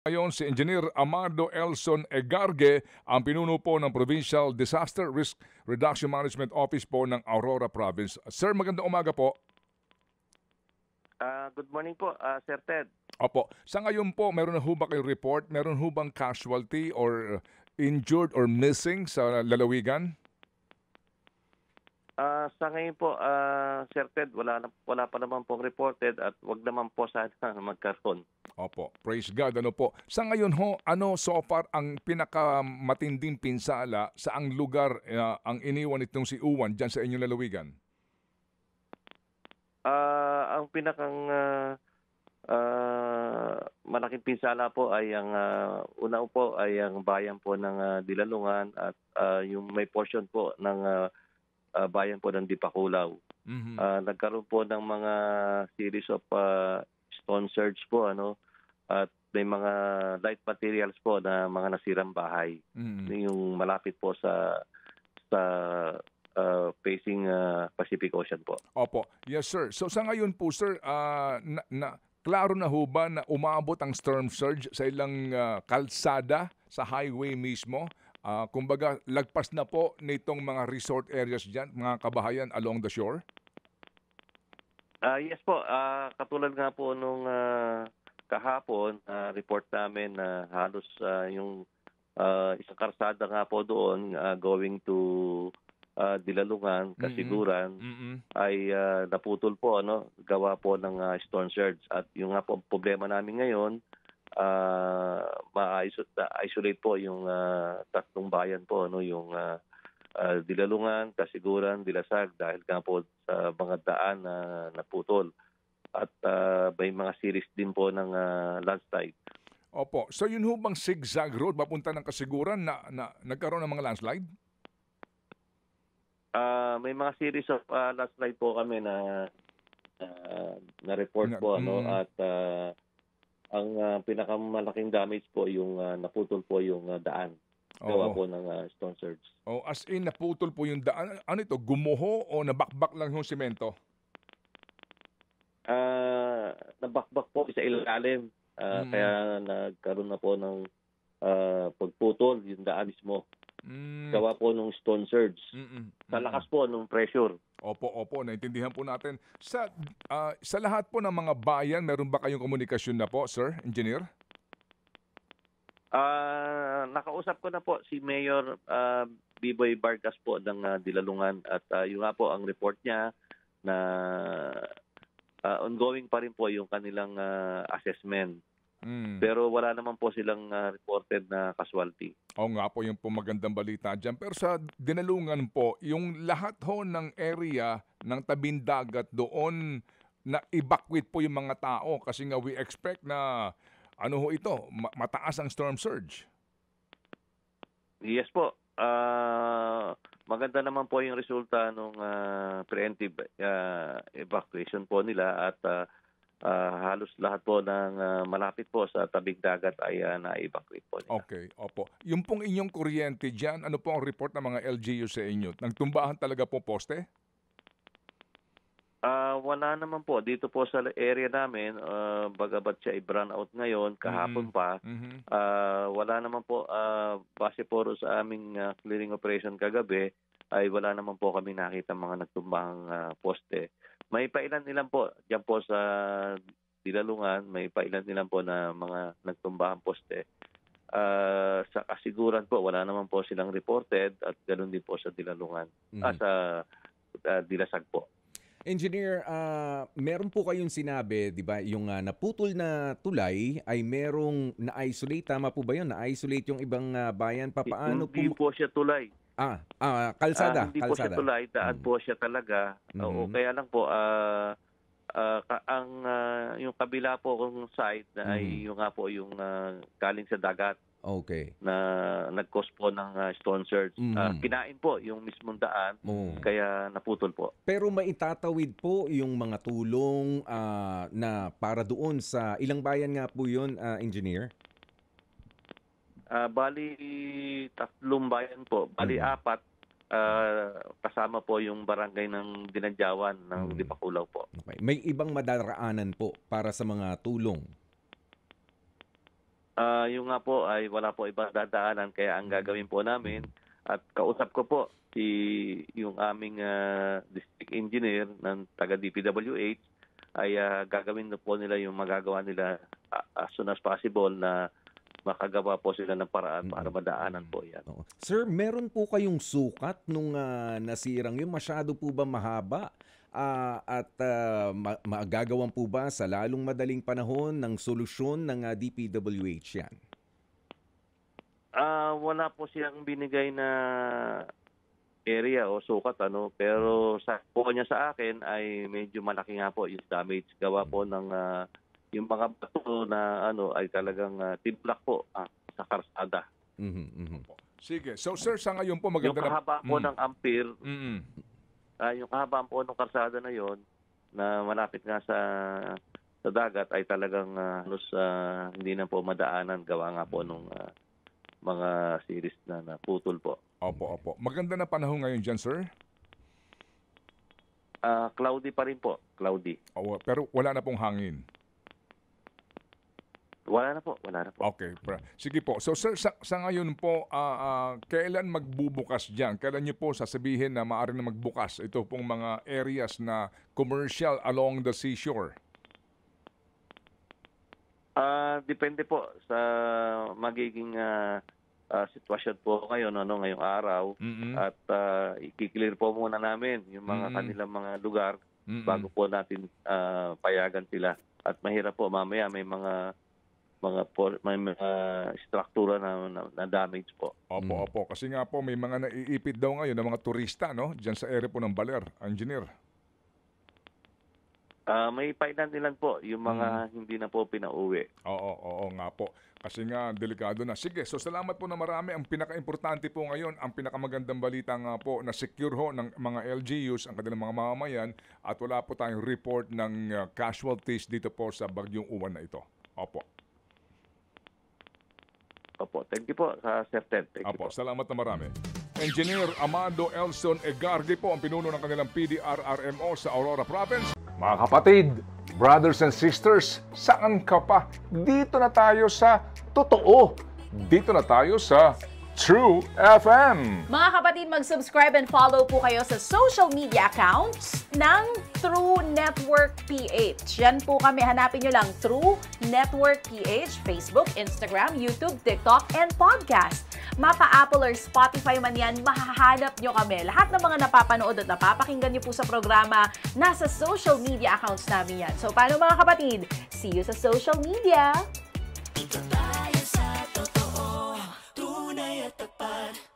Ngayon si Engineer Amado Elson Egarge, ang pinuno po ng Provincial Disaster Risk Reduction Management Office po ng Aurora Province. Sir, magandang umaga po. Good morning po, Sir Ted. Opo. Sa ngayon po, meron na ho ba kayong report? Meron ho bang casualty or injured or missing sa lalawigan? Sa ngayon po, Sir Ted, wala pa naman pong reported at wag naman po sana magkaroon. Opo. Praise God. Ano po? Sa ngayon ho, ano so far ang pinakamatinding pinsala sa ang lugar ang iniwan itong si Uwan dyan sa inyong lalawigan? Ang pinakang malaking pinsala po ay ang una po ay ang bayan po ng Dilalungan at yung may portion po ng bayan po ng Dipakulaw. Mhm. Nagkaroon po ng mga series of stone surge po at may mga light materials po na mga nasirang bahay. Mhm. Yung malapit po sa facing Pacific Ocean po. Opo. Yes, sir. So sa ngayon po, sir, klaro na ho ba na umabot ang storm surge sa ilang kalsada sa highway mismo? Kumbaga, lagpas na po nitong mga resort areas dyan, mga kabahayan along the shore? Yes po, katulad nga po nung kahapon, report namin na halos yung isang karsada nga po doon going to Dilalungan, Kasiguran, ay naputol po gawa po ng storm surge. At yung nga po problema namin ngayon, ma-isolate po yung tatlong bayan po, yung Dilalungan, Kasiguran, Dilasag dahil nga po sa mga daan na naputol. At may mga series din po ng landslide. Opo. So yun ho bang zigzag road papunta ng Kasiguran na nagkaroon ng mga landslide? May mga series of landslide po kami na report po at ang pinakamalaking damage po yung naputol po yung daan gawa po ng storm surge. Oh, as in naputol po yung daan. Ano ito, gumuho o nabakbak lang yung semento? Nabakbak po sa ilalim kaya nagkaroon na po ng pagputol yung daan mismo. Gawa po nung stone surge. Sa lakas po nung pressure. Opo, naintindihan po natin. Sa lahat po ng mga bayan, meron ba kayong komunikasyon na po, Sir Engineer? Nakausap ko na po si Mayor Biboy Vargas po ng Dilalungan at yung nga po ang report niya na ongoing pa rin po yung kanilang assessment. Pero wala naman po silang reported na casualty. Oo nga po, yung po magandang balita dyan. Pero sa Dinalungan po, yung lahat ho ng area ng tabing dagat doon, na evacuate po yung mga tao kasi nga we expect na ano ho ito, mataas ang storm surge. Yes po. Maganda naman po yung resulta ng preemptive evacuation po nila at halos lahat po ng malapit po sa tabing dagat ay na-evacuate po nila. Okay, opo. Yung pong inyong kuryente dyan, ano po ang report ng mga LGU sa inyo? Nagtumbahan talaga po poste? Wala naman po. Dito po sa area namin, bagabat siya i-brown out ngayon, kahapon pa, wala naman po, base po sa aming clearing operation kagabi, ay wala naman po kami nakita mga nagtumbahang poste. May pailan-ilan po, diyan po sa Dilalungan, may pailan-ilan po na mga nagtumbahang poste. Sa Kasiguran po, wala naman po silang reported at ganoon din po sa Dilalungan, sa Dilasag po. Engineer, meron po kayong sinabi, 'di ba, yung naputol na tulay ay merong na-isolate, tama po ba 'yun? Na-isolate yung ibang bayan, papaano Hindi po siya tulay. Kalsada, Hindi po siya tulay, daan po siya talaga. Oo, kaya lang po yung kabila po kung side na ay yung nga po yung galing sa dagat. Okay. Na nag-cause po ng stone surge. Kinain po yung mismong daan, kaya naputol po. Pero maitatawid po yung mga tulong na para doon sa ilang bayan nga po yun, Engineer? Bali, 3 bayan po. Bali, 4. Kasama po yung barangay ng Dinadyawan ng Dipakulaw po. Okay. May ibang madaraanan po para sa mga tulong? Yung nga po ay wala po ibang dadaanan, kaya ang gagawin po namin at kausap ko po yung aming district engineer ng taga DPWH ay gagawin na po nila yung magagawa nila as soon as possible na makagawa po sila ng paraan para madaanan po yan. Oo. Sir, meron po kayong sukat nung nasirang yun? Masyado po ba mahaba? Magagawan po ba sa lalong madaling panahon ng solusyon ng DPWH yan? Wala po siyang binigay na area o sukat, pero sa po niya sa akin ay medyo malaki nga po yung damage. Gawa po ng yung mga bato na ay talagang tiblak po sa karsada. Sige. So sir, sa ngayon po maganda yung kahaba po ng ampere, yung kahabaan po ng karsada na yon na malapit nga sa dagat ay talagang halos hindi na po madaanan, gawa nga po nung mga series na naputol po. Opo. Maganda na panahon ngayon dyan, sir? Cloudy pa rin po. Cloudy. Pero wala na pong hangin. Wala na po. Okay. Sige po. So sir, sa ngayon po, kailan magbubukas dyan? Kailan niyo po sasabihin na maaari na magbukas ito pong mga areas na commercial along the seashore? Depende po sa magiging sitwasyon po ngayon, ngayong araw. At i-clear po muna namin yung mga kanilang mga lugar bago po natin payagan sila. At mahirap po mamaya may mga struktura na damage po. Opo. Kasi nga po may mga naiipit daw ngayon ng mga turista, diyan sa area po ng Baler, engineer. May painandilan po yung mga hindi na po pinauwi. Oo nga po. Kasi nga delikado na. Sige, so salamat po na marami. Ang pinaka-importante po ngayon, ang pinakamagandang balita nga po na secure ho ng mga LGUs ang kanilang mga mamamayan at wala po tayong report ng casualties dito po sa Bagyong Uwan na ito. Opo, thank you po, Sir Ted. Salamat na marami. Engineer Amado Elson Egargi po ang pinuno ng kanilang PDRRMO sa Aurora Province. Mga kapatid, brothers and sisters, saan ka pa? Dito na tayo sa Totoo. Dito na tayo sa True FM. Mga kapatid, mag-subscribe and follow po kayo sa social media accounts ng True Network PH. Yan po kami. Hanapin nyo lang True Network PH, Facebook, Instagram, YouTube, TikTok, and podcast. Mapa Apple or Spotify man yan, mahahanap nyo kami. Lahat ng mga napapanood at napapakinggan nyo po sa programa, nasa social media accounts namin yan. So, paano mga kapatid? See you sa social media! Dito tayo sa totoo, tunay at tapat.